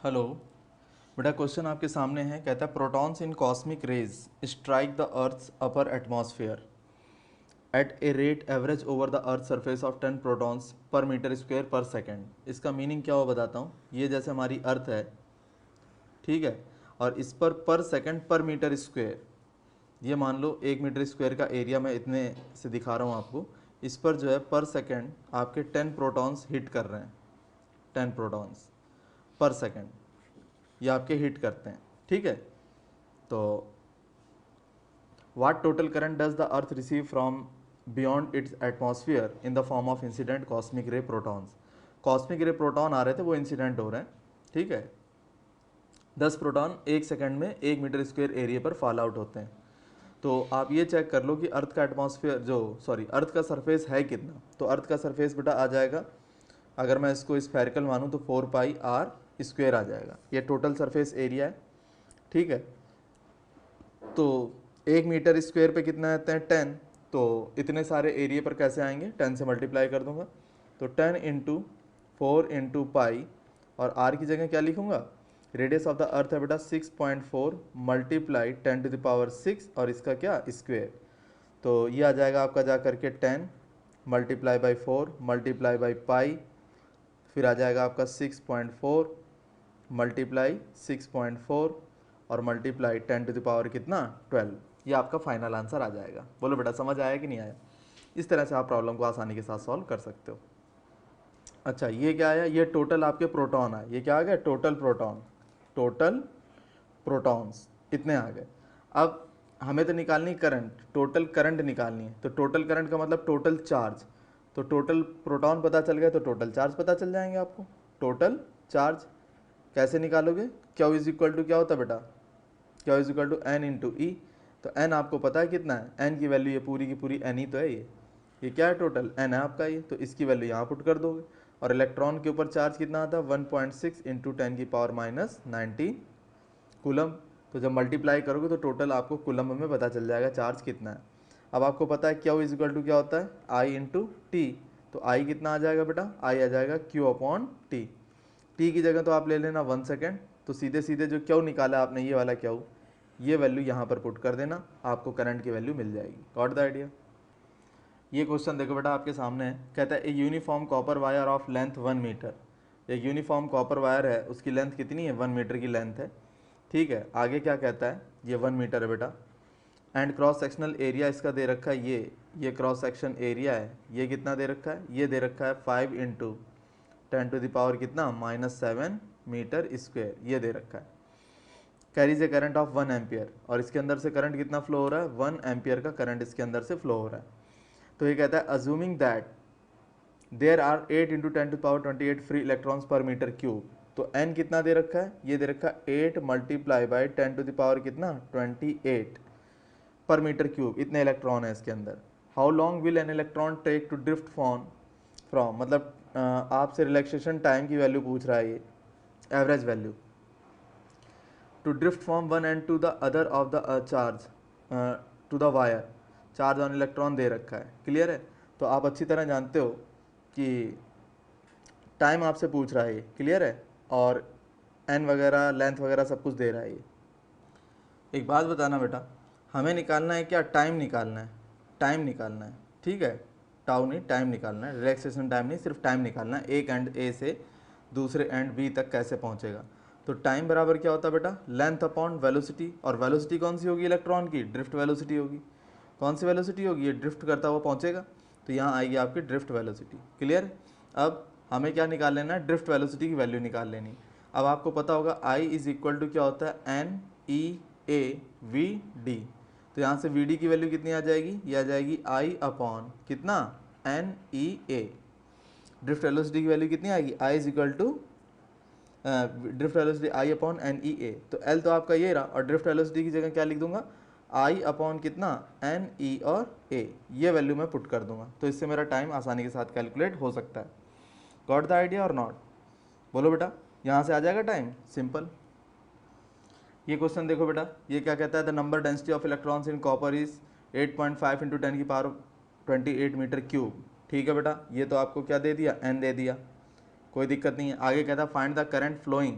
Hello बेटा, question आपके सामने है। कहता है protons in cosmic rays strike the earth's upper atmosphere at a rate average over the earth surface of 10 protons per metre square per second. इसका meaning क्या हुआ बताता हूँ। ये जैसे हमारी अर्थ है, ठीक है, और इस पर सेकेंड पर मीटर स्क्वायर, ये मान लो 1 मीटर स्क्वायर का एरिया मैं इतने से दिखा रहा हूँ आपको। इस पर जो है पर सेकेंड आपके 10 प्रोटॉन्स हिट कर रहे हैं। 10 प्रोटॉन्स पर सेकेंड ये आपके हिट करते हैं, ठीक है। तो what total current does the earth receive from beyond its atmosphere in the form of incident cosmic ray protons. Cosmic ray proton आ रहे थे, वो इंसिडेंट हो रहे हैं, ठीक है। 10 प्रोटॉन 1 सेकंड में 1 मीटर स्क्वायर एरिया पर फॉल आउट होते हैं। तो आप ये चेक कर लो कि अर्थ का एटमॉस्फेयर अर्थ का सरफेस है कितना। तो अर्थ का सरफेस बेटा आ जाएगा, अगर मैं इसको स्फेरिकल मानूँ तो 4πr स्क्वायर आ जाएगा। ये टोटल सरफेस एरिया है, ठीक है। तो 1 मीटर स्क्वायर पे कितना आते हैं 10, तो इतने सारे एरिया पर कैसे आएंगे, 10 से मल्टीप्लाई कर दूंगा। तो 10 इंटू 4 इंटू पाई, और आर की जगह क्या लिखूंगा, रेडियस ऑफ द अर्थ है बेटा 6.4 मल्टीप्लाई 10⁶, और इसका क्या स्क्वायर। तो ये आ जाएगा आपका जा करके 10 multiply by 4 multiply by pi, फिर आ जाएगा आपका 6.4 मल्टीप्लाई 6.4 और मल्टीप्लाई 10⁻कितना 12। ये आपका फाइनल आंसर आ जाएगा। बोलो बेटा, समझ आया कि नहीं आया। इस तरह से आप प्रॉब्लम को आसानी के साथ सॉल्व कर सकते हो। अच्छा, ये क्या आया, ये टोटल आपके प्रोटॉन आए। ये क्या आ गया, टोटल प्रोटॉन, टोटल प्रोटॉन्स इतने आ गए। अब हमें तो निकालनी करंट, टोटल करंट निकालनी है। तो टोटल करंट का मतलब टोटल चार्ज। तो टोटल प्रोटॉन पता चल गया तो टोटल चार्ज पता चल जाएंगे आपको। टोटल चार्ज कैसे निकालोगे, क्यू इज इक्वल टू क्या होता है बेटा, Q is equal to N into E. तो एन आपको पता है कितना है, एन की वैल्यू ये पूरी की पूरी एन ही तो है। ये क्या है, टोटल एन है आपका ये। तो इसकी वैल्यू यहाँ पुट कर दोगे। और इलेक्ट्रॉन के ऊपर चार्ज कितना आता है, 1.6 इंटू 10⁻⁻19 कूलम। तो जब मल्टीप्लाई करोगे तो टोटल आपको कूलम में पता चल जाएगा चार्ज कितना है। अब आपको पता है क्यू इज इक्वल टू क्या होता है, आई इंटू टी। तो आई कितना आ जाएगा बेटा, आई आ जाएगा क्यू अपॉन टी। टी की जगह तो आप ले लेना 1 सेकेंड। तो सीधे सीधे जो क्यू निकाला आपने, ये वाला क्यू, ये वैल्यू यहाँ पर पुट कर देना, आपको करंट की वैल्यू मिल जाएगी। Got the idea. ये क्वेश्चन देखो बेटा आपके सामने है। कहता है a uniform copper wire of length 1 metre. एक यूनिफॉर्म कॉपर वायर है, उसकी लेंथ कितनी है, 1 मीटर की लेंथ है, ठीक है। आगे क्या कहता है, ये 1 मीटर है बेटा। एंड क्रॉस सेक्शनल एरिया इसका दे रखा है, ये क्रॉस सेक्शन एरिया है, ये कितना दे रखा है, ये दे रखा है 5 इंटू 10⁻ कितना -7 मीटर स्क्वायर, ये दे रखा है। Carries A current of 1 ampere, और इसके अंदर से करंट कितना फ्लो हो रहा है, 1 एम्पियर का करंट इसके अंदर से फ्लो हो रहा है। तो ये कहता है assuming that there are 8 into 10⁻28 free electrons per metre cube. तो एन कितना दे रखा है, ये दे रखा है 8 मल्टीप्लाई बाई 10⁻कितना 28 पर मीटर क्यूब, इतने इलेक्ट्रॉन है इसके अंदर। How long will an electron take to drift from मतलब आपसे रिलैक्सेशन टाइम की वैल्यू पूछ रहा है, ये average value to drift from one end to the other of the charge to the wire. Charge on electron दे रखा है, क्लियर है। तो आप अच्छी तरह जानते हो कि टाइम आपसे पूछ रहा है ये, क्लियर है, और एन वगैरह लेंथ वगैरह सब कुछ दे रहा है ये। एक बात बताना बेटा, हमें निकालना है क्या, टाइम निकालना है, टाइम निकालना है, ठीक है। टाउ नहीं, टाइम निकालना है, रिलैक्सेशन टाइम नहीं, सिर्फ टाइम निकालना है। एक एंड ए से दूसरे एंड बी तक कैसे पहुंचेगा। तो टाइम बराबर क्या होता है बेटा, लेंथ अपॉन वेलोसिटी। और वेलोसिटी कौन सी होगी इलेक्ट्रॉन की, ड्रिफ्ट वेलोसिटी होगी। कौन सी वेलोसिटी होगी, ये ड्रिफ्ट करता हुआ पहुंचेगा, तो यहाँ आएगी आपकी ड्रिफ्ट वेलोसिटी, क्लियर। अब हमें क्या निकाल लेना है, ड्रिफ्ट वेलोसिटी की वैल्यू निकाल लेनी। अब आपको पता होगा आई इज इक्वल टू क्या होता है, n E A we D. तो यहाँ से वी डी की वैल्यू कितनी आ जाएगी, ये आ जाएगी आई अपॉन कितना N E A. Drift velocity की वैल्यू कितनी आएगी, I is equal to drift velocity I upon N E A. तो एल तो आपका ये रहा, और ड्रिफ्ट वेलोसिटी की जगह क्या लिख दूंगा, आई अपॉन कितना एन ई और ए, ये वैल्यू मैं पुट कर दूंगा। तो इससे मेरा टाइम आसानी के साथ कैलकुलेट हो सकता है। गॉट द आइडिया और नॉट। बोलो बेटा, यहाँ से आ जाएगा टाइम, सिंपल। ये क्वेश्चन देखो बेटा, ये क्या कहता है, the number density of electrons in copper is 8.5 into 10⁻28 metre cube. ठीक है बेटा, ये तो आपको क्या दे दिया, एन दे दिया, कोई दिक्कत नहीं है। आगे कहता है find the current flowing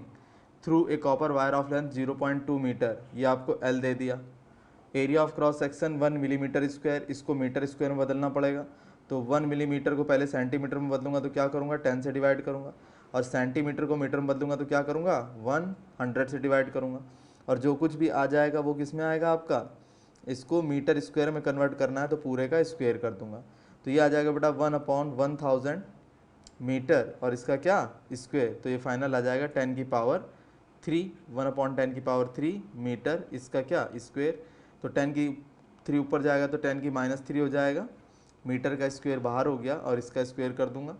through a copper wire of length 0.2 metre, ये आपको एल दे दिया। Area of cross section 1 millimetre square, इसको मीटर स्क्वायर में बदलना पड़ेगा, तो 1 मिलीमीटर को पहले सेंटीमीटर में बदलूंगा तो क्या करूँगा 10 से डिवाइड करूँगा, और सेंटीमीटर को मीटर में बदलूंगा तो क्या करूँगा 100 से डिवाइड करूँगा, और जो कुछ भी आ जाएगा वो किस में आएगा आपका, इसको मीटर स्क्वायर में कन्वर्ट करना है तो पूरे का स्क्वायर कर दूंगा, तो ये आ जाएगा बेटा 1/1000 मीटर, और इसका क्या स्क्वायर, तो ये फाइनल आ जाएगा 10 की पावर 3, 1/10 की पावर 3 मीटर, इसका क्या स्क्वायर, तो 10 की 3 ऊपर जाएगा तो 10 की -3 हो जाएगा, मीटर का स्क्वायर बाहर हो गया और इसका स्क्वायर कर दूंगा,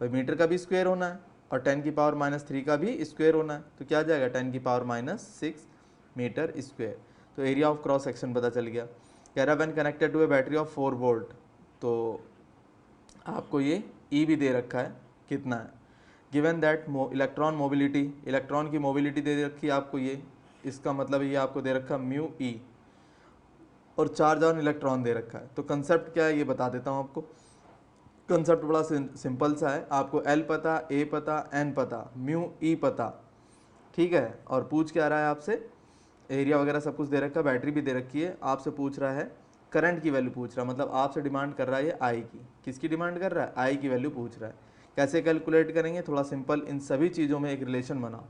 भाई मीटर का भी स्क्वायर होना है और 10 की पावर -3 का भी स्क्वायर होना है, तो क्या आ जाएगा 10 की पावर -6 मीटर स्क्वायर। तो एरिया ऑफ क्रॉस सेक्शन पता चल गया। कह रहा when connected to a battery of 4 volt, तो आपको ये ई भी दे रखा है कितना है, given that electron mobility, electron की मोबिलिटी दे रखी है आपको ये, इसका मतलब ये आपको दे रखा म्यू ई, और चार्ज ऑन इलेक्ट्रॉन दे रखा है। तो कंसेप्ट क्या है ये बता देता हूँ आपको। कंसेप्ट बड़ा सिंपल सा है, आपको एल पता, ए पता, एन पता, म्यू ई पता, ठीक है, और पूछ क्या रहा है आपसे, एरिया वगैरह सब कुछ दे रखा है, बैटरी भी दे रखी है, आपसे पूछ रहा है करंट की वैल्यू पूछ रहा है, मतलब आपसे डिमांड कर रहा है ये आई की, किसकी डिमांड कर रहा है, आई की वैल्यू पूछ रहा है। कैसे कैलकुलेट करेंगे, थोड़ा सिंपल, इन सभी चीज़ों में एक रिलेशन बनाओ।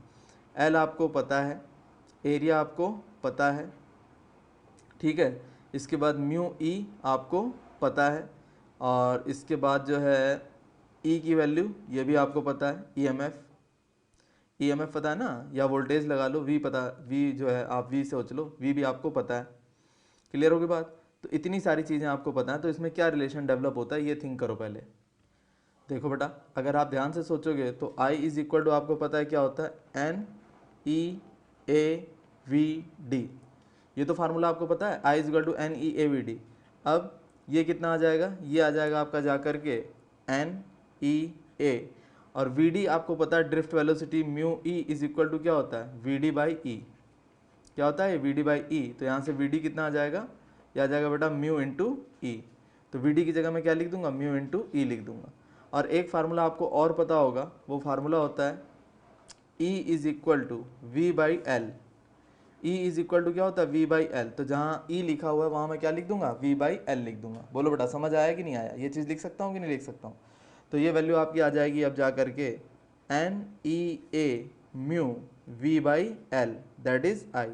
एल आपको पता है, एरिया आपको पता है, ठीक है, इसके बाद म्यू ई आपको पता है, और इसके बाद जो है ई की वैल्यू ये भी आपको पता है, ईएमएफ पता है ना, या वोल्टेज लगा लो, वी पता, वी जो है आप वी से सोच लो, वी भी आपको पता है। क्लियर होगी बात, तो इतनी सारी चीज़ें आपको पता है, तो इसमें क्या रिलेशन डेवलप होता है ये थिंक करो पहले। देखो बेटा, अगर आप ध्यान से सोचोगे तो I इज इक्वल टू आपको पता है क्या होता है, n E A we d, ये तो फार्मूला आपको पता है, I is equal to N E A we d. अब ये कितना आ जाएगा, ये आ जाएगा आपका जा करके एन ई ए, और वी डी आपको पता है drift velocity mu e is equal to क्या होता है, वी डी बाई ई, क्या होता है वी डी बाई ई, तो यहाँ से वी डी कितना आ जाएगा, यह आ जाएगा बेटा म्यू इंटू ई, तो वी डी की जगह मैं क्या लिख दूंगा, म्यू इंटू ई लिख दूंगा। और एक फार्मूला आपको और पता होगा, वो फार्मूला होता है E is equal to V by L, E is equal to क्या होता है वी बाई एल, तो जहाँ ई लिखा हुआ है वहाँ मैं क्या लिख दूंगा, वी बाई एल लिख दूंगा। बोलो बेटा समझ आया कि नहीं आया, ये चीज़ लिख सकता हूँ कि नहीं लिख सकता हूँ, तो ये वैल्यू आपकी आ जाएगी अब जा करके n E A mu V by L, that is I.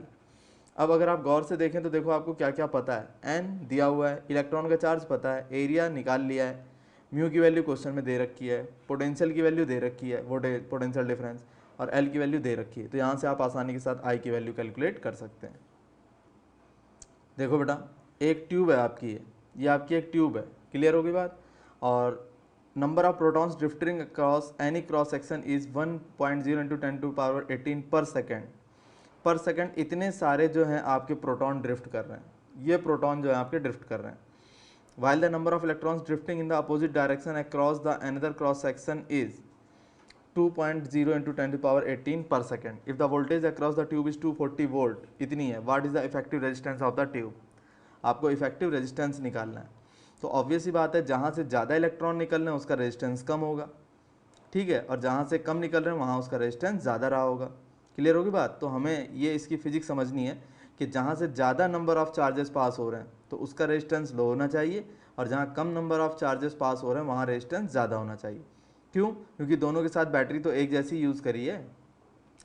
अब अगर आप गौर से देखें तो देखो आपको क्या क्या पता है, एन दिया हुआ है, इलेक्ट्रॉन का चार्ज पता है, एरिया निकाल लिया है, म्यू की वैल्यू क्वेश्चन में दे रखी है, पोटेंशियल की वैल्यू दे रखी है, वो पोटेंशियल डिफरेंस, और एल की वैल्यू दे रखी है, तो यहाँ से आप आसानी के साथ आई की वैल्यू कैलकुलेट कर सकते हैं। देखो बेटा, एक ट्यूब है आपकी, ये आपकी एक ट्यूब है, क्लियर होगी बात, और number of protons drifting across any cross section is 1.0 into 10⁻18 पर सेकेंड, इतने सारे जो हैं आपके प्रोटॉन ड्रिफ्ट कर रहे हैं, ये प्रोटॉन जो है आपके ड्रिफ्ट कर रहे हैं। while the number of electrons drifting in the opposite direction across the another cross section is 2.0 into 10⁻18 per second. If the voltage across the tube is 240 volt, इतनी है, what is the effective resistance of the tube? आपको effective resistance निकालना है, तो obvious ही बात है जहाँ से ज़्यादा इलेक्ट्रॉन निकल रहे हैं उसका रेजिस्टेंस कम होगा, ठीक है, और जहाँ से कम निकल रहे हैं वहाँ उसका रेजिस्टेंस ज़्यादा रहा होगा। क्लियर होगी बात, तो हमें ये इसकी फिजिक्स समझनी है कि जहाँ से ज़्यादा नंबर ऑफ चार्जेस पास हो रहे हैं तो उसका रेजिस्टेंस लो होना चाहिए, और जहाँ कम नंबर ऑफ चार्जेस पास हो रहे हैं वहाँ रेजिस्टेंस ज़्यादा होना चाहिए। क्यों, क्योंकि दोनों के साथ बैटरी तो एक जैसी यूज़ करी है,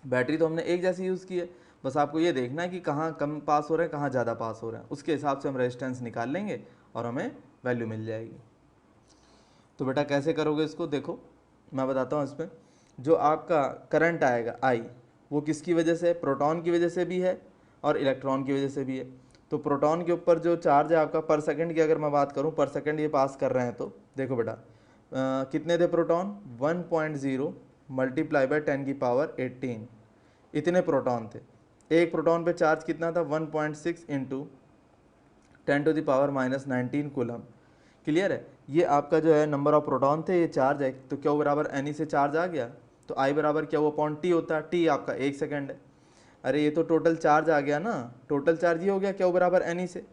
बैटरी तो हमने एक जैसी यूज़ की है, बस आपको ये देखना है कि कहाँ कम पास हो रहे हैं कहाँ ज़्यादा पास हो रहे हैं, उसके हिसाब से हम रेजिस्टेंस निकाल लेंगे और हमें वैल्यू मिल जाएगी। तो बेटा कैसे करोगे इसको, देखो मैं बताता हूँ। इसमें जो आपका करंट आएगा आई, वो किसकी वजह से, प्रोटॉन की वजह से भी है और इलेक्ट्रॉन की वजह से भी है। तो प्रोटॉन के ऊपर जो चार्ज है आपका पर सेकंड की अगर मैं बात करूँ, पर सेकंड ये पास कर रहे हैं, तो देखो बेटा कितने थे प्रोटॉन, 1.0 मल्टीप्लाई बाय 10⁻18, इतने प्रोटॉन थे। एक प्रोटॉन पे चार्ज कितना था, 1.6 इंटू 10⁻⁻19 कूलम। क्लियर है, ये आपका जो है नंबर ऑफ प्रोटॉन थे, ये चार्ज है, तो क्या बराबर एन से चार्ज आ गया, तो आई बराबर क्या वो अपॉन टी होता है, टी आपका 1 सेकेंड है। अरे ये तो टोटल चार्ज आ गया ना, टोटल चार्ज ये हो गया क्या बराबर एन से,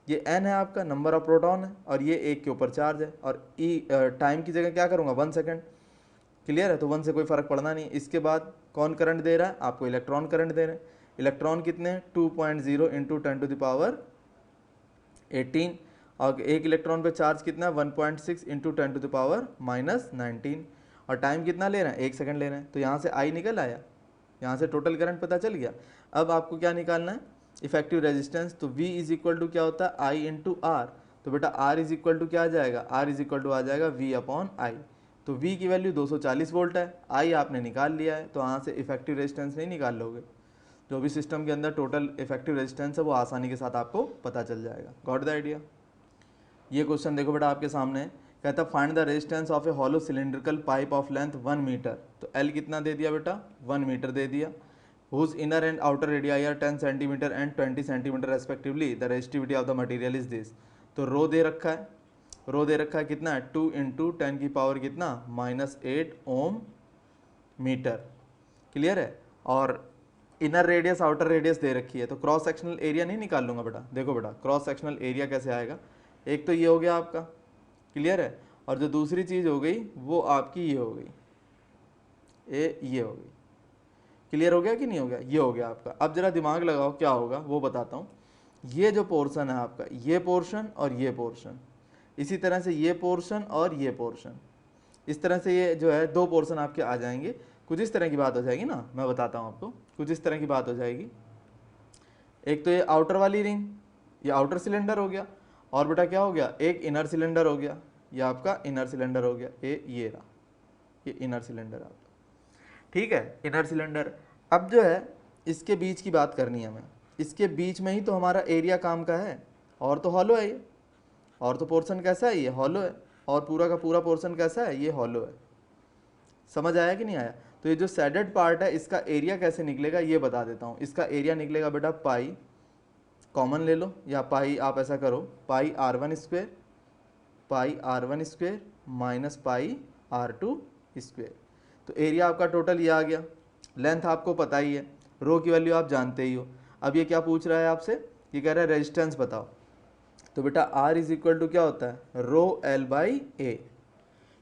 ये एन है आपका नंबर ऑफ प्रोटॉन है, और ये 1 के ऊपर चार्ज है, और ई टाइम की जगह क्या करूँगा 1 सेकेंड। क्लियर है, तो 1 से कोई फ़र्क पड़ना नहीं। इसके बाद कौन करंट दे रहा है? आपको इलेक्ट्रॉन करंट दे रहे हैं। इलेक्ट्रॉन कितने हैं? 2.0 इंटू 10⁻18 और एक इलेक्ट्रॉन पे चार्ज कितना है? 1.6 इंटू 10⁻19 और टाइम कितना ले रहे हैं? 1 सेकंड ले रहे हैं। तो यहाँ से आई निकल आया, यहाँ से टोटल करंट पता चल गया। अब आपको क्या निकालना है? Effective resistance. तो V इज इक्वल टू क्या होता है? I into R. तो बेटा R इज इक्वल टू क्या आ जाएगा? R इज इक्वल टू आ जाएगा V अपॉन I। तो V की वैल्यू 240 वोल्ट है, I आपने निकाल लिया है, तो यहाँ से इफेक्टिव रेजिस्टेंस नहीं निकाल लोगे। जो भी सिस्टम के अंदर टोटल इफेक्टिव रेजिस्टेंस है वो आसानी के साथ आपको पता चल जाएगा। Got the idea? ये क्वेश्चन देखो बेटा आपके सामने, कहता find the resistance of a hollow cylindrical pipe of length 1 metre. तो L कितना दे दिया बेटा? 1 मीटर दे दिया। whose inner and outer radii are 10 cm and 20 cm respectively, the resistivity of the material is this। तो रो दे रखा है, रो दे रखा है कितना है? 2 इंटू 10 की पावर कितना? -8 ओम मीटर। क्लियर है? और इनर रेडियस आउटर रेडियस दे रखी है, तो क्रॉस सेक्शनल एरिया नहीं निकाल लूंगा बेटा। देखो बेटा क्रॉस सेक्शनल एरिया कैसे आएगा? एक तो ये हो गया आपका, क्लियर है, और जो दूसरी चीज हो गई वो आपकी ये हो गई, ये हो गई। क्लियर हो गया कि नहीं हो गया? ये हो गया आपका। अब जरा दिमाग लगाओ क्या होगा वो बताता हूँ। ये जो पोर्शन है आपका, ये पोर्शन और ये पोर्शन, इसी तरह से ये पोर्शन और ये पोर्शन, इस तरह से ये जो है दो पोर्शन आपके आ जाएंगे। कुछ इस तरह की बात हो जाएगी ना, मैं बताता हूँ आपको, कुछ इस तरह की बात हो जाएगी। एक तो ये आउटर वाली रिंग, ये आउटर सिलेंडर हो गया, और बेटा क्या हो गया? एक इनर सिलेंडर हो गया, ये आपका इनर सिलेंडर हो गया, ये रहा, ये इनर सिलेंडर आपका। ठीक है, इनर सिलेंडर। अब जो है इसके बीच की बात करनी है हमें, इसके बीच में ही तो हमारा एरिया काम का है, और तो हॉलो है ये, और तो पोर्शन कैसा है? ये हॉलो है, और पूरा का पूरा पोर्शन कैसा है? ये हॉलो है। समझ आया कि नहीं आया? तो ये जो सैडेड पार्ट है इसका एरिया कैसे निकलेगा ये बता देता हूँ। इसका एरिया निकलेगा बेटा पाई, कॉमन ले लो, या पाई आप ऐसा करो, पाई R1 स्क्वेयर, पाई R1 स्क्वेयर माइनस पाई R2 स्क्वेयर। तो एरिया आपका टोटल ये आ गया। लेंथ आपको पता ही है, रो की वैल्यू आप जानते ही हो। अब ये क्या पूछ रहा है आपसे? ये कह रहा है रेजिस्टेंस बताओ। तो बेटा R इज इक्वल टू क्या होता है? रो L बाई ए।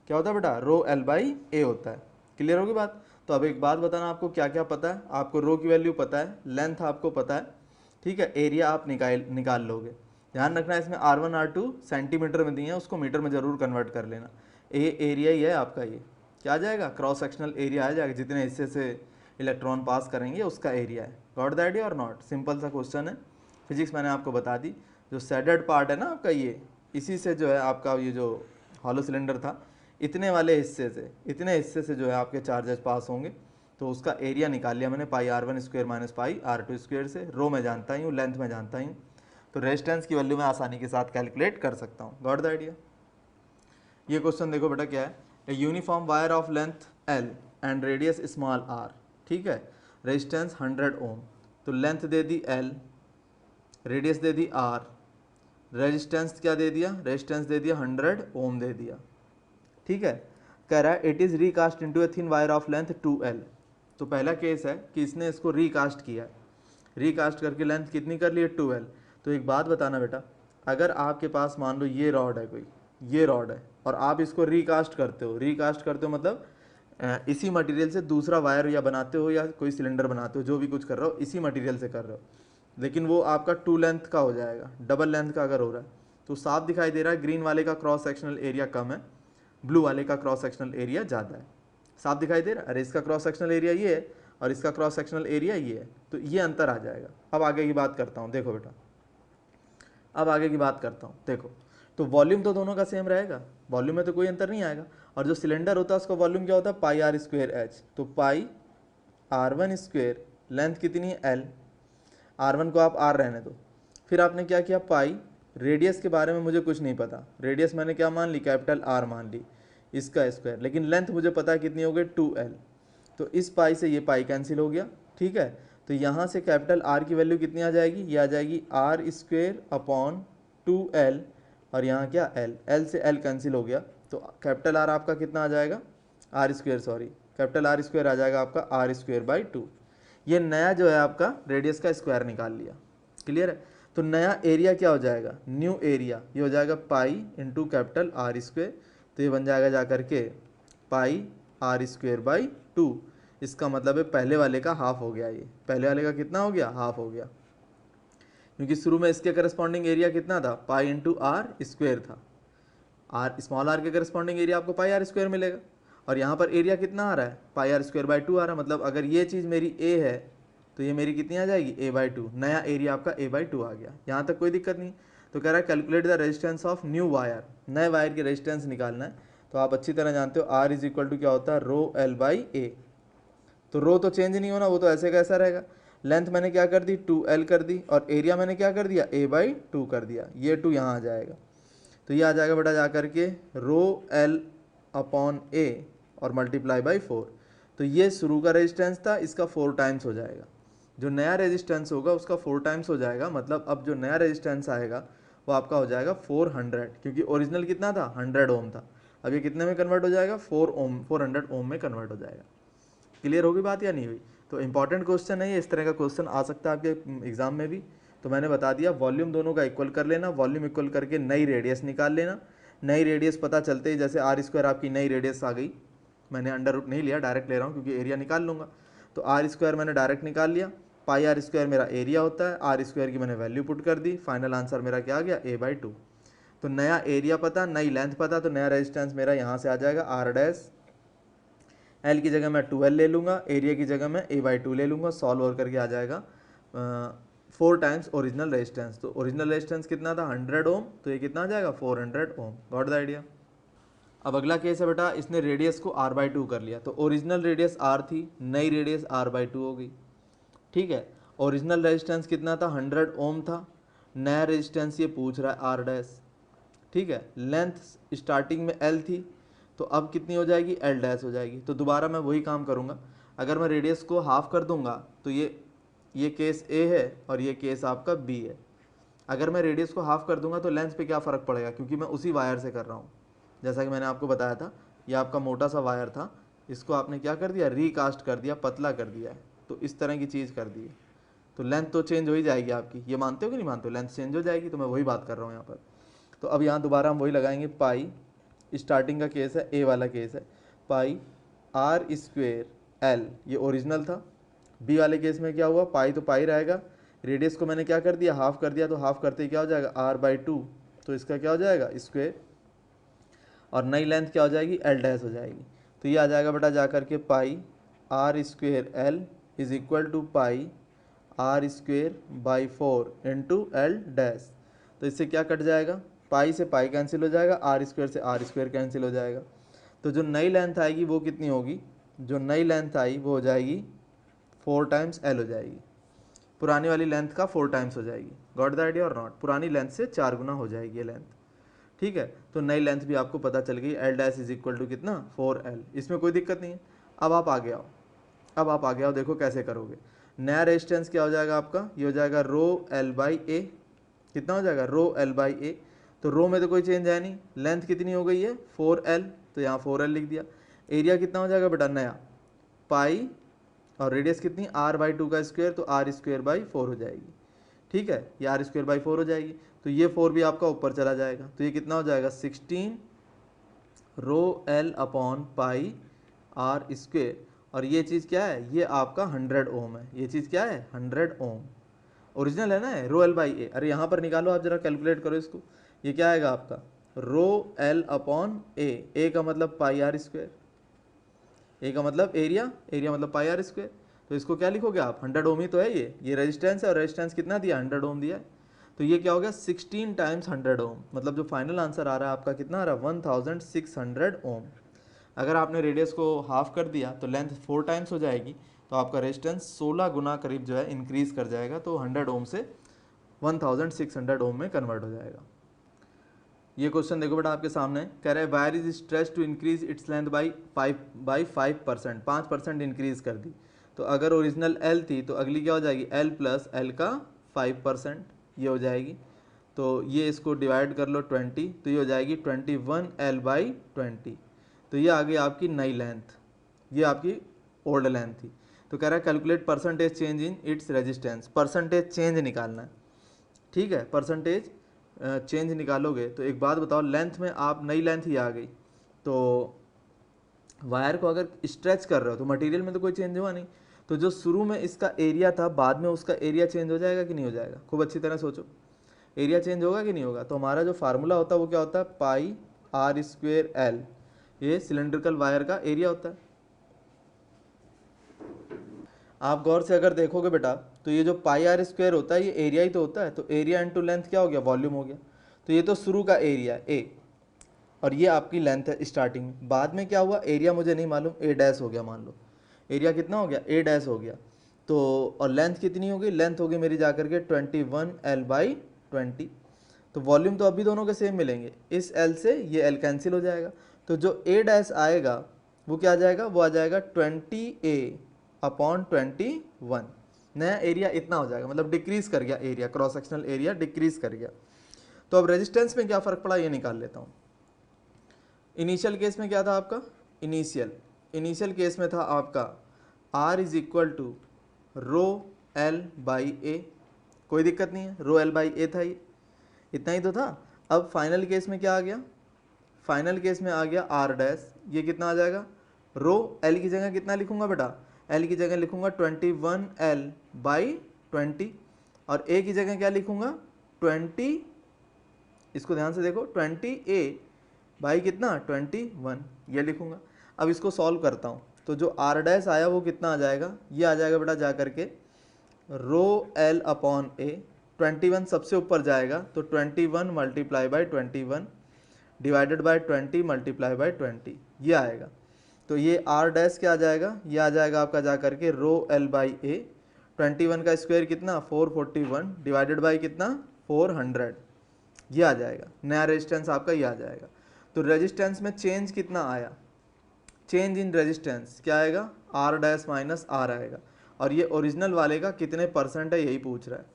क्या होता है बेटा? रो L बाई ए होता है। क्लियर होगी बात? तो अब एक बात बताना, आपको क्या क्या पता है? आपको रो की वैल्यू पता है, लेंथ आपको पता है, ठीक है, एरिया आप निकाल लोगे। ध्यान रखना इसमें R1 R2 सेंटीमीटर में दिए हैं, उसको मीटर में जरूर कन्वर्ट कर लेना। एरिया ही है आपका, ये क्या आ जाएगा? क्रॉस सेक्शनल एरिया आ जाएगा, जितने हिस्से से इलेक्ट्रॉन पास करेंगे उसका एरिया है। गॉट द आइडिया और नॉट? सिंपल सा क्वेश्चन है, फिजिक्स मैंने आपको बता दी। जो सैडेड पार्ट है ना आपका, ये इसी से जो है आपका ये जो हॉलो सिलेंडर था, इतने वाले हिस्से से, इतने हिस्से से जो है आपके चार्जेस पास होंगे, तो उसका एरिया निकाल लिया मैंने पाई R1 स्क्वेयर माइनस पाई R2 स्क्वेयर से। रो में जानता ही हूँ, लेंथ में जानता ही हूँ, तो रेजिस्टेंस की वैल्यू मैं आसानी के साथ कैलकुलेट कर सकता हूँ। Got the idea? ये क्वेश्चन देखो बेटा क्या है, a uniform wire of length L and radius small r, ठीक है, रेजिस्टेंस 100 ओम। तो लेंथ दे दी L, रेडियस दे दी R, रेजिस्टेंस क्या दे दिया? रेजिस्टेंस दे दिया 100 ओम दे दिया, ठीक है। कह रहा है it is recast into a thin wire of length 2L। तो पहला केस है कि इसने इसको रीकास्ट किया है, रीकास्ट करके लेंथ कितनी कर ली है? 2L। तो एक बात बताना बेटा, अगर आपके पास मान लो ये रॉड है, कोई ये रॉड है, और आप इसको रीकास्ट करते हो, रीकास्ट करते हो मतलब इसी मटेरियल से दूसरा वायर या बनाते हो या कोई सिलेंडर बनाते हो, जो भी कुछ कर रहे हो इसी मटेरियल से कर रहे हो, लेकिन वो आपका 2 लेंथ का हो जाएगा, डबल लेंथ का अगर हो रहा है तो साफ दिखाई दे रहा है ग्रीन वाले का क्रॉस सेक्शनल एरिया कम है, ब्लू वाले का क्रॉस सेक्शनल एरिया ज़्यादा है। साफ दिखाई दे रहा है? अरे इसका क्रॉस सेक्शनल एरिया ये है और इसका क्रॉस सेक्शनल एरिया ये है, तो ये अंतर आ जाएगा। अब आगे की बात करता हूँ, देखो बेटा, अब आगे की बात करता हूँ, देखो, तो वॉल्यूम तो दोनों का सेम रहेगा, वॉल्यूम में तो कोई अंतर नहीं आएगा। और जो सिलेंडर होता है उसका वॉल्यूम क्या होता है? पाई R स्क्वेयर H। तो पाई R1 स्क्वेयर, लेंथ कितनी है? L, R1 को आप R रहने दो। फिर आपने क्या किया? पाई, रेडियस के बारे में मुझे कुछ नहीं पता, रेडियस मैंने क्या मान ली? कैपिटल R मान ली, इसका स्क्वायर, लेकिन लेंथ मुझे पता है कितनी हो गई? 2L। तो इस पाई से ये पाई कैंसिल हो गया, ठीक है। तो यहाँ से कैपिटल R की वैल्यू कितनी आ जाएगी? ये आ जाएगी R स्क्वेयर अपॉन 2L, और यहाँ क्या? L, L से L कैंसिल हो गया, तो कैपिटल R आपका कितना आ जाएगा? R square, sorry, capital R square आ जाएगा आपका R स्क्वेयर बाई 2। ये नया जो है आपका रेडियस का स्क्वायर निकाल लिया, क्लियर है। तो नया एरिया क्या हो जाएगा? न्यू एरिया, ये हो जाएगा pi into capital R square, तो ये बन जाएगा जा करके पाई R स्क्वेयर बाई 2। इसका मतलब है पहले वाले का हाफ हो गया, ये पहले वाले का कितना हो गया, हाफ हो गया, क्योंकि शुरू में इसके करस्पॉन्डिंग एरिया कितना था, पाई इंटू आर स्क्वेयर था। आर स्मॉल आर के करस्पॉन्डिंग एरिया आपको पाई आर स्क्वायर मिलेगा, और यहाँ पर एरिया कितना आ रहा है, पाई आर स्क्वायर बाई 2 आ रहा है। मतलब अगर ये चीज़ मेरी ए है तो ये मेरी कितनी आ जाएगी, ए बाई 2, नया एरिया आपका ए बाई 2 आ गया। यहाँ तक कोई दिक्कत नहीं। तो कह रहा है calculate the resistance of new wire, नए वायर की रेजिस्टेंस निकालना है। तो आप अच्छी तरह जानते हो आर इज इक्वल टू क्या होता है, रो एल बाई ए। तो रो तो चेंज नहीं होना, वो तो ऐसे का ऐसा रहेगा। लेंथ मैंने क्या कर दी, 2L कर दी, और एरिया मैंने क्या कर दिया, ए बाई 2 कर दिया। ये 2 यहाँ आ जाएगा, तो ये आ जाएगा बेटा जा करके रो एल अपॉन ए और मल्टीप्लाई बाई 4। तो ये शुरू का रेजिस्टेंस था, इसका 4 टाइम्स हो जाएगा। जो नया रेजिस्टेंस होगा उसका 4 टाइम्स हो जाएगा। मतलब अब जो नया रेजिस्टेंस आएगा वो आपका हो जाएगा 400, क्योंकि ओरिजिनल कितना था, 100 ओम था। अब ये कितने में कन्वर्ट हो जाएगा, 400 ओम में कन्वर्ट हो जाएगा। क्लियर होगी बात या नहीं हुई? तो इंपॉर्टेंट क्वेश्चन है ये, इस तरह का क्वेश्चन आ सकता है आपके एग्जाम में भी। तो मैंने बता दिया, वॉल्यूम दोनों का इक्वल कर लेना, वॉल्यूम इक्वल करके नई रेडियस निकाल लेना। नई रेडियस पता चलते ही, जैसे आर स्क्वायर आपकी नई रेडियस आ गई, मैंने अंडर रूट नहीं लिया, डायरेक्ट ले रहा हूँ क्योंकि एरिया निकाल लूँगा। तो आर स्क्वायर मैंने डायरेक्ट निकाल लिया, पाई आर स्क्वायर मेरा एरिया होता है, आर स्क्वायर की मैंने वैल्यू पुट कर दी, फाइनल आंसर मेरा क्या आ गया, ए बाई 2। तो नया एरिया पता, नई लेंथ पता, तो नया रेजिस्टेंस मेरा यहाँ से आ जाएगा आर डैश। एल की जगह मैं 2L ले लूँगा, एरिया की जगह मैं ए बाई 2 ले लूँगा, सॉल्व और करके आ जाएगा 4 टाइम्स ओरिजिनल रेजिस्टेंस। तो ओरिजिनल रेजिस्टेंस कितना था, 100 ओम, तो ये कितना आ जाएगा, 400 ओम। Got the idea? अब अगला केस है बेटा, इसने रेडियस को r बाई 2 कर लिया। तो ओरिजिनल रेडियस r थी, नई रेडियस r बाई 2 हो गई। ठीक है, ओरिजिनल रेजिस्टेंस कितना था, 100 ओम था, नया रेजिस्टेंस ये पूछ रहा है r डैश। ठीक है, लेंथ स्टार्टिंग में L थी, तो अब कितनी हो जाएगी, L डैश हो जाएगी। तो दोबारा मैं वही काम करूँगा, अगर मैं रेडियस को हाफ कर दूंगा तो ये केस A है और ये केस आपका B है। अगर मैं रेडियस को हाफ कर दूंगा तो लेंथ पे क्या फ़र्क पड़ेगा, क्योंकि मैं उसी वायर से कर रहा हूँ। जैसा कि मैंने आपको बताया था, ये आपका मोटा सा वायर था, इसको आपने क्या कर दिया, रीकास्ट कर दिया, पतला कर दिया है। तो इस तरह की चीज़ कर दी है, तो लेंथ तो चेंज हो ही जाएगी आपकी। ये मानते हो कि नहीं मानते हो, लेंथ चेंज हो जाएगी। तो मैं वही बात कर रहा हूँ यहाँ पर। तो अब यहाँ दोबारा हम वही लगाएंगे, पाई स्टार्टिंग का केस है, ए वाला केस है, पाई आर स्क्वेयर एल, ये ओरिजिनल था। बी वाले केस में क्या हुआ, पाई तो पाई रहेगा, रेडियस को मैंने क्या कर दिया, हाफ कर दिया, तो हाफ करते ही क्या हो जाएगा, आर बाई 2, तो इसका क्या हो जाएगा, स्क्वेयर, और नई लेंथ क्या हो जाएगी, एल डैश हो जाएगी। तो ये आ जाएगा बेटा जा करके pi R square L is equal to pi R square by 4 into L dash. तो इससे क्या कट जाएगा, पाई से पाई कैंसिल हो जाएगा, आर स्क्वायर से आर स्क्वायर कैंसिल हो जाएगा। तो जो नई लेंथ आएगी वो कितनी होगी, जो नई लेंथ आई वो हो जाएगी 4 टाइम्स एल हो जाएगी। पुरानी वाली लेंथ का 4 टाइम्स हो जाएगी। गॉट द आइडिया और नॉट? पुरानी लेंथ से 4 गुना हो जाएगी ये लेंथ। ठीक है, तो नई लेंथ भी आपको पता चल गई, L dash is equal to कितना, 4L। इसमें कोई दिक्कत नहीं है। अब आप आगे आओ, अब आप आगे आओ, देखो कैसे करोगे। नया रेजिस्टेंस क्या हो जाएगा आपका, ये हो जाएगा रो एल बाई ए। कितना हो जाएगा, रो एल बाई ए। तो रो में तो कोई चेंज है नहीं, लेंथ कितनी हो गई है, 4L, तो यहाँ 4L लिख दिया। एरिया कितना हो जाएगा बेटा नया, पाई, और रेडियस कितनी, आर बाई 2 का स्क्वायर, तो आर स्क्वायर बाई 4 हो जाएगी। ठीक है, ये आर स्क्वायर बाई 4 हो जाएगी। तो ये 4 भी आपका ऊपर चला जाएगा, तो ये कितना हो जाएगा, 16 rho L upon pi R square. और ये चीज़ क्या है, ये आपका 100 ओम है। ये चीज़ क्या है, 100 ओम ओरिजिनल है ना, रो एल बाई ए। अरे यहाँ पर निकालो आप, जरा कैलकुलेट करो इसको। ये क्या आएगा आपका, रो एल अपॉन ए, ए का मतलब पाई आर स्क्वायर, ए का मतलब एरिया, एरिया मतलब पाई आर स्क्वायर। तो इसको क्या लिखोगे आप, 100 ओम ही तो है ये रेजिस्टेंस है, और रेजिस्टेंस कितना दिया, 100 ओम दिया है। तो ये क्या हो गया, 16 टाइम्स 100 ओम। मतलब जो फाइनल आंसर आ रहा है आपका कितना आ रहा है, 1600 ओम। अगर आपने रेडियस को हाफ कर दिया तो लेंथ 4 टाइम्स हो जाएगी, तो आपका रेजिस्टेंस 16 गुना करीब जो है इंक्रीज कर जाएगा। तो 100 ओम से 1600 ओम में कन्वर्ट हो जाएगा। ये क्वेश्चन देखो बेटा आपके सामने, कह रहे हैं wire is stretch to increase its length by 5%, 5% increase कर दी। तो अगर ओरिजिनल L थी तो अगली क्या हो जाएगी, L प्लस L का 5%, ये हो जाएगी। तो ये इसको डिवाइड कर लो 20, तो ये हो जाएगी 21L बाई 20। तो ये आ गई आपकी नई लेंथ, ये आपकी ओल्ड लेंथ थी। तो कह रहा है calculate percentage change in its resistance, percentage change निकालना है। ठीक है, परसेंटेज चेंज निकालोगे तो एक बात बताओ, लेंथ में आप नई लेंथ ही आ गई, तो वायर को अगर स्ट्रेच कर रहे हो तो मटेरियल में तो कोई चेंज हुआ नहीं, तो जो शुरू में इसका एरिया था बाद में उसका एरिया चेंज हो जाएगा कि नहीं हो जाएगा? खूब अच्छी तरह सोचो, एरिया चेंज होगा कि नहीं होगा? तो हमारा जो फार्मूला होता है वो क्या होता है? पाई आर स्क्वेयर एल, ये सिलेंड्रिकल वायर का एरिया होता है। आप गौर से अगर देखोगे बेटा तो ये जो पाई आर स्क्वायर होता है ये एरिया ही तो होता है, तो एरिया इंटू लेंथ क्या हो गया? वॉल्यूम हो गया। तो ये तो शुरू का एरिया है ए, और ये आपकी लेंथ है स्टार्टिंग में। बाद में क्या हुआ? एरिया मुझे नहीं मालूम, ए डैश हो गया, मान लो एरिया कितना हो गया? ए डैश हो गया। तो और लेंथ कितनी हो गई? लेंथ हो गई मेरी जाकर के 21L/20। तो वॉल्यूम तो अभी दोनों के सेम मिलेंगे, इस एल से ये एल कैंसिल हो जाएगा, तो जो ए डैश आएगा वो क्या आ जाएगा? वो आ जाएगा 20A/21। नया एरिया इतना हो जाएगा, मतलब डिक्रीज कर गया area, cross sectional area decrease कर गया। तो अब रेजिस्टेंस में क्या फ़र्क पड़ा ये निकाल लेता हूँ। इनिशियल केस में क्या था आपका? इनिशियल केस में था आपका R is equal to rho L by A, कोई दिक्कत नहीं है, रो एल बाई ए था, ये इतना ही तो था। अब फाइनल केस में क्या आ गया? फाइनल केस में आ गया आर डैश, ये कितना आ जाएगा? रो एल की जगह कितना लिखूंगा बेटा? एल की जगह लिखूंगा 21L/20, और ए की जगह क्या लिखूंगा? 20, इसको ध्यान से देखो, 20A कितना? 21, ये लिखूंगा। अब इसको सॉल्व करता हूँ, तो जो आर डैश आया वो कितना आ जाएगा? ये आ जाएगा बेटा जा करके रो एल अपॉन ए, 21 सबसे ऊपर जाएगा तो 21 multiply by 21 divided by 20 multiply by 20, ये आएगा। तो ये आर डैश क्या आ जाएगा? ये आ जाएगा आपका जा करके रो एल बाई ए, 21 का स्क्वायर कितना? 441 डिवाइडेड बाई कितना? 400, ये आ जाएगा। नया रेजिस्टेंस आपका ये आ जाएगा। तो रेजिस्टेंस में चेंज कितना आया? चेंज इन रेजिस्टेंस क्या आएगा? आर डैश माइनस आर आएगा। और ये ओरिजिनल वाले का कितने परसेंट है यही पूछ रहा है,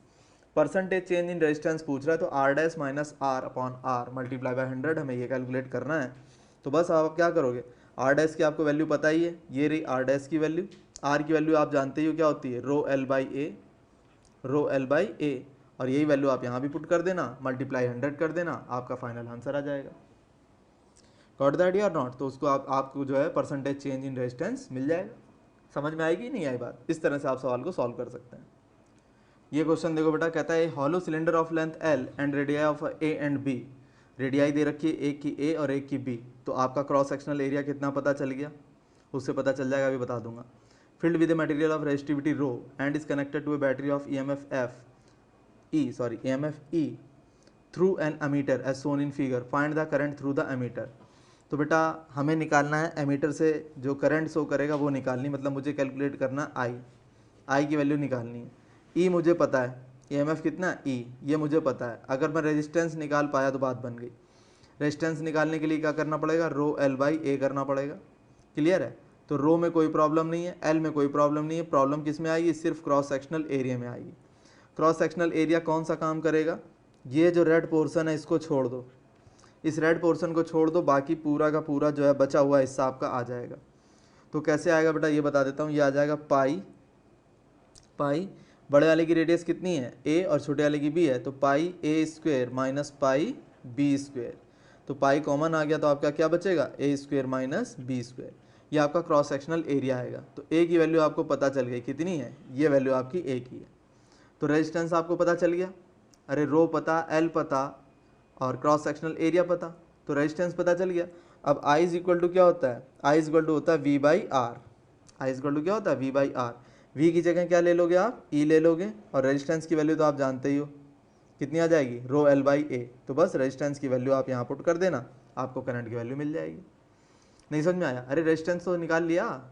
परसेंटेज चेंज इन रेजिस्टेंस पूछ रहा है। तो R dash minus R upon R multiply by 100 हमें ये कैलकुलेट करना है। तो बस आप क्या करोगे? आर डैश की आपको वैल्यू पता ही है, ये रही आर डैश की वैल्यू। आर की वैल्यू आप जानते ही हो क्या होती है? Rho L by A, rho L by A, और यही वैल्यू आप यहाँ भी पुट कर देना, मल्टीप्लाई 100 कर देना, आपका फाइनल आंसर आ जाएगा। गॉट द आइडिया और नॉट? तो उसको आपको जो है परसेंटेज चेंज इन रेजिस्टेंस मिल जाएगा। समझ में आएगी नहीं आई बात? इस तरह से आप सवाल को सॉल्व कर सकते हैं। ये क्वेश्चन देखो बेटा, कहता है hollow cylinder of length L and radii of A and B, radii दे रखी है एक की ए और एक की बी, तो आपका क्रॉस सेक्शनल एरिया कितना पता चल गया? उससे पता चल जाएगा, अभी बता दूंगा। filled with a material of resistivity rho and is connected to a battery of EMF E through an ammeter as shown in figure. Find the current through the ammeter. तो बेटा हमें निकालना है एमीटर से जो करंट शो करेगा वो निकालनी, मतलब मुझे कैलकुलेट करना आई की वैल्यू निकालनी है। ई मुझे पता है, EMF कितना? ई, ये मुझे पता है। अगर मैं रेजिस्टेंस निकाल पाया तो बात बन गई। रेजिस्टेंस निकालने के लिए क्या करना पड़ेगा? रो एल बाई ए करना पड़ेगा। क्लियर है? तो रो में कोई प्रॉब्लम नहीं है, एल में कोई प्रॉब्लम नहीं है। प्रॉब्लम किस में आएगी? सिर्फ क्रॉस सेक्शनल एरिया में आएगी। क्रॉस सेक्शनल एरिया कौन सा काम करेगा? ये जो रेड पोर्शन है इसको छोड़ दो, इस रेड पोर्शन को छोड़ दो, बाकी पूरा का पूरा जो है बचा हुआ हिस्सा आपका आ जाएगा। तो कैसे आएगा बेटा ये बता देता हूँ। ये आ जाएगा पाई बड़े वाले की रेडियस कितनी है? ए, और छोटे वाले की बी है, तो pi A square minus pi B square. तो पाई कॉमन आ गया तो आपका क्या बचेगा? A square minus B square. ये आपका क्रॉस सेक्शनल एरिया आएगा। तो ए की वैल्यू आपको पता चल गई कितनी है? ये वैल्यू आपकी ए की है। तो रेजिस्टेंस आपको पता चल गया, अरे रो पता, एल पता और क्रॉस सेक्शनल एरिया पता, तो रेजिस्टेंस पता चल गया। अब आई इज इक्वल टू क्या होता है? आई इज इक्वल टू होता है V by R. I is equal to क्या होता है? V by are. वी की जगह क्या ले लोगे आप? ई ले लोगे, और रेजिस्टेंस की वैल्यू तो आप जानते ही हो कितनी आ जाएगी? रो एल बाई ए। तो बस रेजिस्टेंस की वैल्यू आप यहाँ पुट कर देना, आपको करंट की वैल्यू मिल जाएगी। नहीं समझ में आया? अरे रेजिस्टेंस तो निकाल लिया,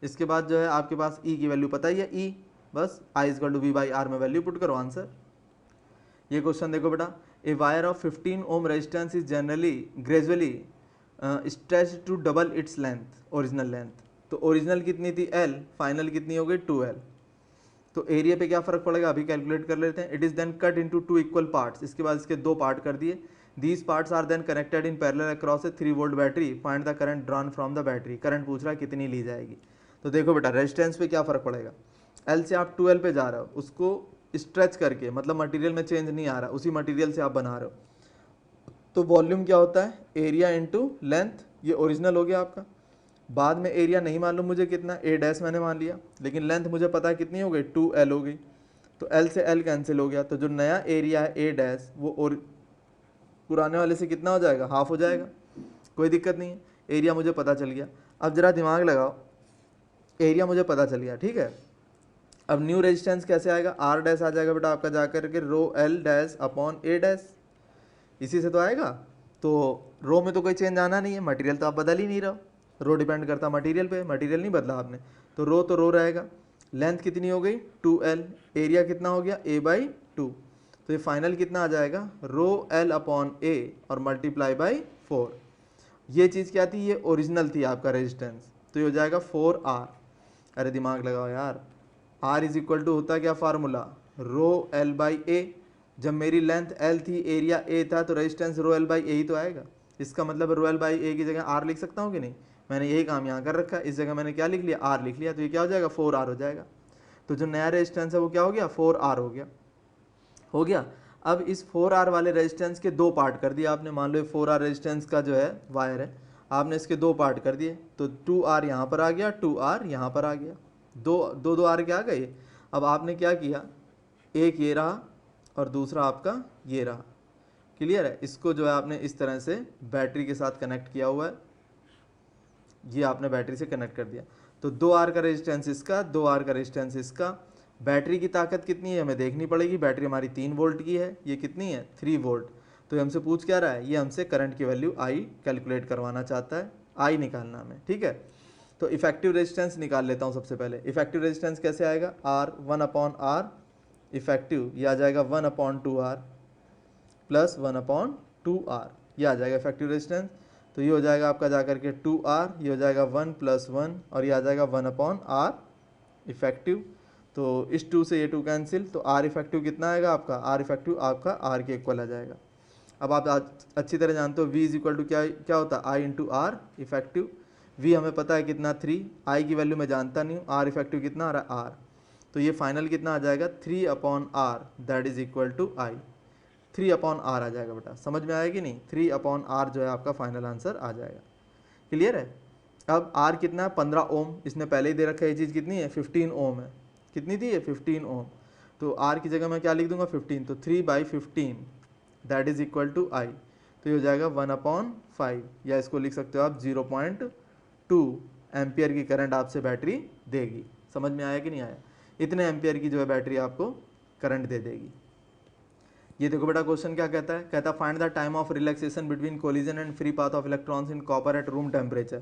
इसके बाद जो है आपके पास ई की वैल्यू पता ही है, ई, बस I is equal to V by R में वैल्यू पुट करो, आंसर। ये क्वेश्चन देखो बेटा, a wire of 15 ohm resistance is generally gradually stretch to double its length, original length. तो ओरिजिनल कितनी थी? एल, फाइनल कितनी हो गई? 2L। तो एरिया पे क्या फर्क पड़ेगा अभी कैलकुलेट कर लेते हैं। It is then cut into 2 equal parts, इसके बाद इसके 2 पार्ट कर दिए। These parts are then connected in parallel across a 3 volt battery. Find the current drawn from the battery. Current पूछ रहा है कितनी ली जाएगी। तो देखो बेटा रेजिस्टेंस पे क्या फर्क पड़ेगा? एल से आप 2L पे जा रहे हो, उसको स्ट्रेच करके, मतलब मटेरियल में चेंज नहीं आ रहा, उसी मटेरियल से आप बना रहे हो, तो वॉल्यूम क्या होता है? Area into length. ये ओरिजिनल हो गया आपका। बाद में एरिया नहीं मालूम मुझे कितना, ए डैश मैंने मान लिया, लेकिन लेंथ मुझे पता है कितनी हो गई, 2L हो गई, तो L से L कैंसिल हो गया, तो जो नया एरिया है ए डैश वो और पुराने वाले से कितना हो जाएगा, हाफ हो जाएगा, कोई दिक्कत नहीं है, एरिया मुझे पता चल गया। अब जरा दिमाग लगाओ, एरिया मुझे पता चल गया, ठीक है। अब न्यू रेजिस्टेंस कैसे आएगा, आर डैश आ जाएगा बेटा आपका जाकर के रो एल डैश अपॉन ए डैश, इसी से तो आएगा। तो रो में तो कोई चेंज आना नहीं है, मटेरियल तो आप बदल ही नहीं रहो, रो डिपेंड करता मटेरियल पे, मटेरियल नहीं बदला आपने, तो रो रहेगा। लेंथ कितनी हो गई 2L, एरिया कितना हो गया A/2, तो ये फाइनल कितना आ जाएगा रो एल अपॉन ए और मल्टीप्लाई बाई 4। ये चीज़ क्या थी, ये ओरिजिनल थी आपका रेजिस्टेंस, तो ये हो जाएगा 4R। अरे दिमाग लगाओ यार, R इज इक्वल टू होता है क्या फार्मूला, रो एल बाई ए, जब मेरी लेंथ L थी एरिया A था तो रेजिस्टेंस रो एल बाई ए ही तो आएगा। इसका मतलब रो एल बाई ए की जगह R लिख सकता हूँ कि नहीं, मैंने यही काम यहाँ कर रखा है, इस जगह मैंने क्या लिख लिया, R लिख लिया, तो ये क्या हो जाएगा 4R हो जाएगा। तो जो नया रेजिस्टेंस है वो क्या हो गया 4R हो गया। अब इस 4R वाले रेजिस्टेंस के दो पार्ट कर दिए आपने, मान लो 4R रेजिस्टेंस का जो है वायर है, आपने इसके दो पार्ट कर दिए, तो 2R यहाँ पर आ गया, 2R यहाँ पर आ गया, दो आर के आ गए। अब आपने क्या किया, एक ये रहा और दूसरा आपका ये रहा, क्लियर है। इसको जो है आपने इस तरह से बैटरी के साथ कनेक्ट किया हुआ है, ये आपने बैटरी से कनेक्ट कर दिया, तो 2R का रेजिस्टेंस इसका, 2R का रेजिस्टेंस इसका। बैटरी की ताकत कितनी है हमें देखनी पड़ेगी, बैटरी हमारी 3 वोल्ट की है, ये कितनी है 3 वोल्ट। तो ये हमसे पूछ क्या रहा है, ये हमसे करंट की वैल्यू आई कैलकुलेट करवाना चाहता है, आई निकालना हमें, ठीक है। तो इफेक्टिव रेजिस्टेंस निकाल लेता हूँ सबसे पहले। इफेक्टिव रेजिस्टेंस कैसे आएगा, R 1/R इफेक्टिव, ये आ जाएगा 1/2R प्लस 1/2R, ये आ जाएगा इफेक्टिव रेजिस्टेंस। तो ये हो जाएगा आपका जाकर के 2R, ये हो जाएगा 1 + 1 और ये आ जाएगा 1/R इफेक्टिव। तो इस 2 से ये 2 कैंसिल, तो R इफेक्टिव कितना आएगा आपका, R इफेक्टिव आपका R के इक्वल आ जाएगा। अब आप अच्छी तरह जानते हो V इज इक्वल टू क्या होता है, I × R इफेक्टिव। V हमें पता है कितना 3, I की वैल्यू मैं जानता नहीं हूँ, R इफेक्टिव कितना आ रहा है R, तो ये फाइनल कितना आ जाएगा 3/R, that is equal to I। 3/R आ जाएगा बेटा, समझ में आएगी नहीं, 3/R जो है आपका फाइनल आंसर आ जाएगा, क्लियर है। अब R कितना है 15 ओम, इसने पहले ही दे रखा है, ये चीज़ कितनी है 15 ओम है, कितनी थी ये 15 ओम, तो R की जगह मैं क्या लिख दूंगा 15, तो 3/15 that is equal to I, तो ये हो जाएगा 1/5, या इसको लिख सकते हो आप 0.2 एम्पियर की करंट आपसे बैटरी देगी। समझ में आया कि नहीं आया, इतने एम्पियर की जो है बैटरी आपको करंट दे देगी। ये देखो बेटा क्वेश्चन क्या कहता है, कहता है find the time of relaxation between collision and free path of electrons in copper at room temperature.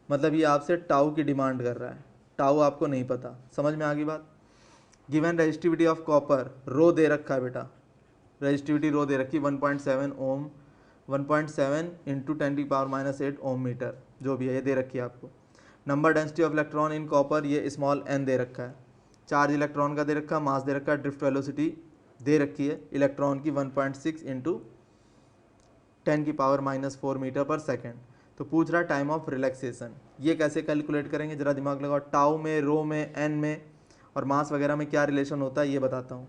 मतलब ये आपसे टाउ की डिमांड कर रहा है, टाउ आपको नहीं पता, समझ में आ गई बात। गिवन रेजिस्टिविटी ऑफ कॉपर, रो दे रखा है बेटा, रेजिस्टिविटी रो दे रखी 1.7 ओम, 1.7 × 10⁻⁸ ओम मीटर, जो भी है ये दे रखी है आपको। Number density of electron in copper, ये स्मॉल n दे रखा है। चार्ज इलेक्ट्रॉन का दे रखा है, मास दे रखा है, ड्रिफ्ट वेलोसिटी दे रखी है इलेक्ट्रॉन की 1.6 × 10⁻⁴ मीटर पर सेकेंड। तो पूछ रहा है टाइम ऑफ रिलैक्सेशन, ये कैसे कैलकुलेट करेंगे, जरा दिमाग लगाओ। टाउ में, रो में, एन में और मास वगैरह में क्या रिलेशन होता है ये बताता हूँ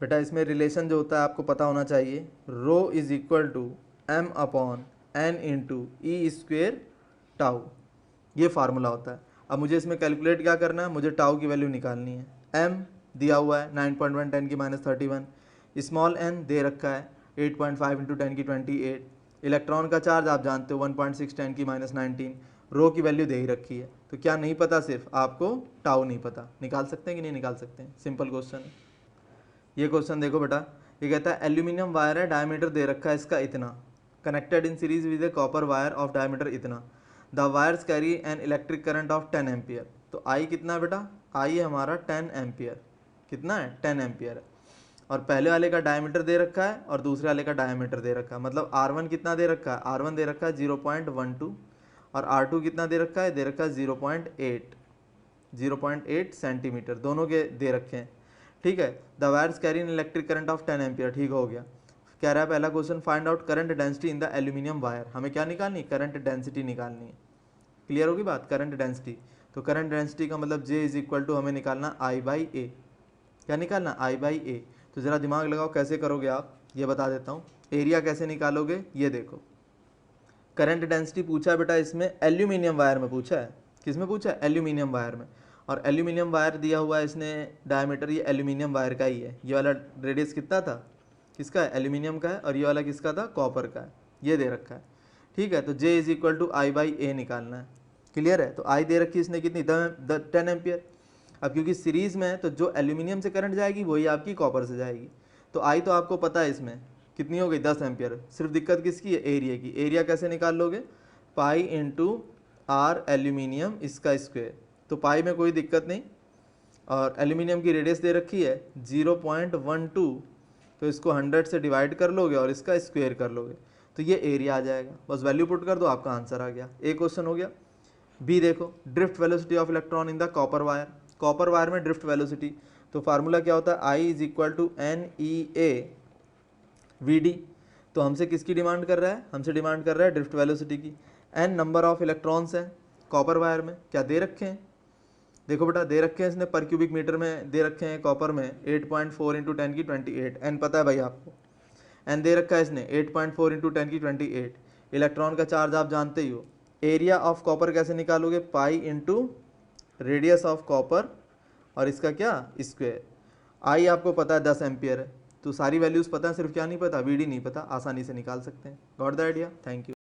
बेटा। इसमें रिलेशन जो होता है आपको पता होना चाहिए, rho is equal to m/n × E² tau, ये फार्मूला होता है। अब मुझे इसमें कैलकुलेट क्या करना है, मुझे टाउ की वैल्यू निकालनी है। m दिया हुआ है 9.1 10⁻31, स्मॉल n दे रखा है 8.5 × 10⁻28, इलेक्ट्रॉन का चार्ज आप जानते हो 1.6 10⁻19, रो की वैल्यू दे ही रखी है। तो क्या नहीं पता, सिर्फ आपको टाउ नहीं पता, निकाल सकते हैं कि नहीं निकाल सकते हैं, सिंपल क्वेश्चन है। ये क्वेश्चन देखो बेटा, ये कहता है एल्यूमिनियम वायर है, डायमीटर दे रखा है इसका इतना, connected in series with a copper wire of diameter इतना, the wires carry an electric current of 10 ampere. तो आई कितना है बेटा, आई है हमारा 10 एम्पियर, कितना है 10 एम्पियर है, और पहले वाले का डायमीटर दे रखा है और दूसरे वाले का डायमीटर दे रखा है। मतलब R1 कितना दे रखा है, R1 दे रखा है 0.12 और R2 कितना दे रखा है, दे रखा है 0.8 सेंटीमीटर, दोनों के दे रखे हैं, ठीक है। The wires carry in electric current of 10 ampere, ठीक हो गया। कह रहा है पहला question find out current density in the aluminium wire, हमें क्या निकालनी है, करंट डेंसिटी निकालनी है, क्लियर होगी बात, करंट डेंसिटी। तो करंट डेंसिटी का मतलब J इज इक्वल टू हमें निकालना I/A, क्या निकालना I/A। तो ज़रा दिमाग लगाओ कैसे करोगे आप, ये बता देता हूँ। एरिया कैसे निकालोगे, ये देखो, करंट डेंसिटी पूछा है बेटा इसमें एल्यूमिनियम वायर में पूछा है, किस में पूछा है, एल्यूमिनियम वायर में। और एल्यूमिनियम वायर दिया हुआ है इसने डायमीटर, ये एल्यूमिनियम वायर का ही है। ये वाला रेडियस कितना था, किसका है, एल्यूमिनियम का है, और ये वाला किसका था, कॉपर का है, ये दे रखा है। ठीक है, तो J is equal to I by A निकालना है। क्लियर है, तो आई दे रखी इसने कितनी, 10 एम्पियर। अब क्योंकि सीरीज में है तो जो एल्यूमिनियम से करंट जाएगी वही आपकी कॉपर से जाएगी, तो आई तो आपको पता है इसमें कितनी हो गई, 10 एम्पियर। सिर्फ दिक्कत किसकी है, एरिया की। एरिया कैसे निकाल लोगे, पाई इंटू आर एल्यूमिनियम इसका स्क्वायर, तो पाई में कोई दिक्कत नहीं। और एल्यूमिनियम की रेडियस दे रखी है 0.12, तो इसको 100 से डिवाइड कर लोगे और इसका स्क्वायर कर लोगे, तो ये एरिया आ जाएगा। बस वैल्यू पुट कर दो, आपका आंसर आ गया। एक क्वेश्चन हो गया। बी देखो, drift velocity of electron in the copper wire. Copper wire में ड्रिफ्ट वेलोसिटी, तो फार्मूला क्या होता है, I is equal to N E A we D. तो हमसे किसकी डिमांड कर रहा है, हमसे डिमांड कर रहा है ड्रिफ्ट वेलोसिटी की। एन नंबर ऑफ इलेक्ट्रॉन्स हैं कॉपर वायर में, क्या दे रखे हैं, देखो बेटा दे रखे हैं इसने पर क्यूबिक मीटर में दे रखे हैं कॉपर में 8.4 इंटू 10 की 28, एन पता है भाई आपको, एन दे रखा है इसने 8.4 इंटू 10 की 28। इलेक्ट्रॉन का चार्ज आप जानते ही हो। एरिया ऑफ कॉपर कैसे निकालोगे, pi into radius of copper और इसका क्या, स्क्वायर। आई आपको पता है 10 एम्पियर है, तो सारी वैल्यूज़ पता है, सिर्फ क्या नहीं पता, वी डी नहीं पता, आसानी से निकाल सकते हैं। Got the idea, thank you.